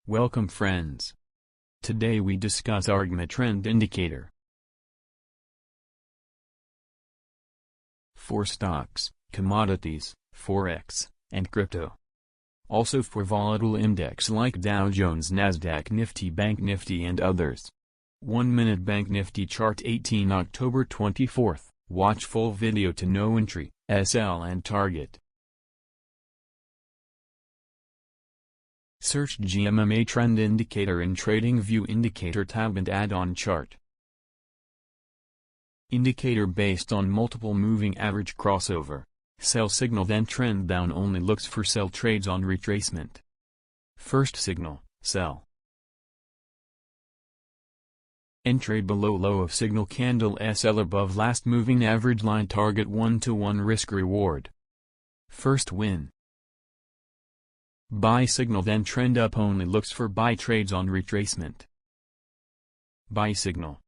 Welcome friends. Today we discuss GMMA Trend indicator for stocks, commodities, forex, and crypto. Also for volatile index like Dow Jones, Nasdaq, Nifty, Bank Nifty and others. 1 minute Bank Nifty chart 18 October 24th. Watch full video to know entry, SL and target. Search GMMA Trend indicator in Tradingview indicator tab and add-on chart. Indicator based on multiple moving average crossover. Sell signal then trend down only looks for sell trades on retracement. First signal, sell. Entry below low of signal candle SL above last moving average line target 1-to-1 risk reward. First win. Buy signal then trend up only looks for buy trades on retracement. Buy signal.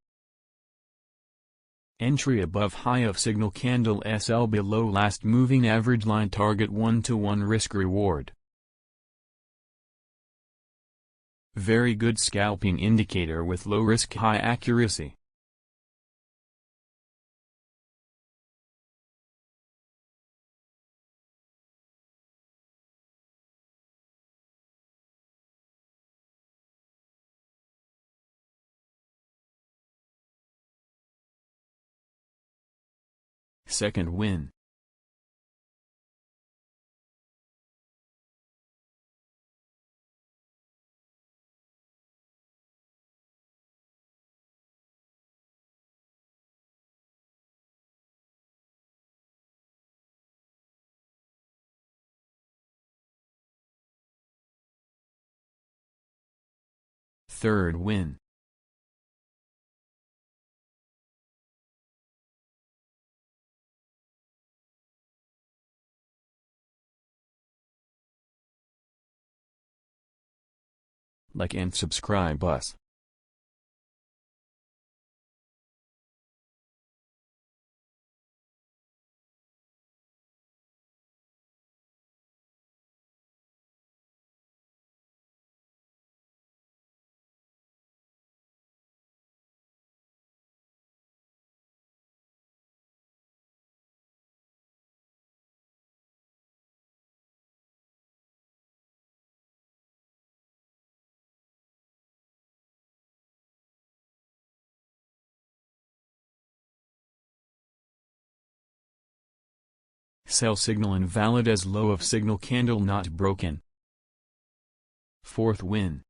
Entry above high of signal candle SL below last moving average line target 1-to-1 risk reward. Very good scalping indicator with low risk high accuracy. Second win. Third win. Like and subscribe us. Sell signal invalid as low of signal candle not broken. Fourth win.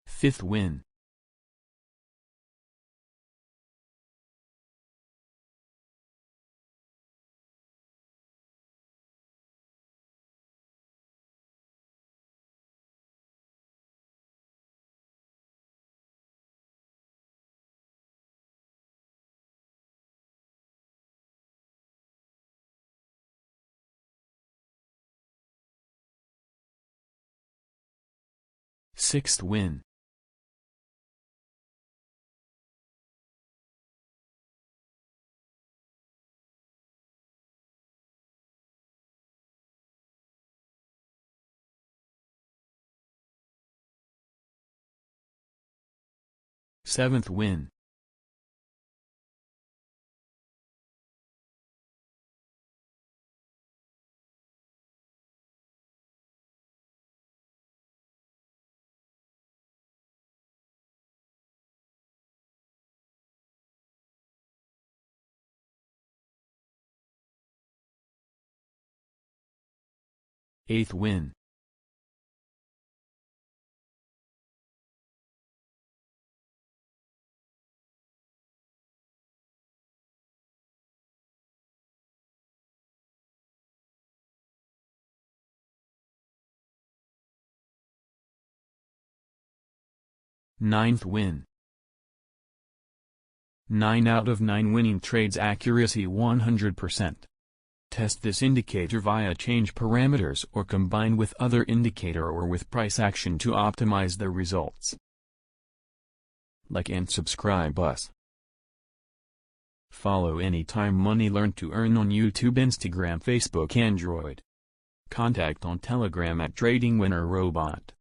Fifth win. Sixth win. Seventh win. Eighth win. Ninth win. 9 out of 9 winning trades accuracy 100%. Test this indicator via change parameters or combine with other indicator or with price action to optimize the results. Like and subscribe us. Follow Anytime Money Learn to earn on YouTube, Instagram, Facebook, Android. Contact on Telegram at TradingWinner Robot.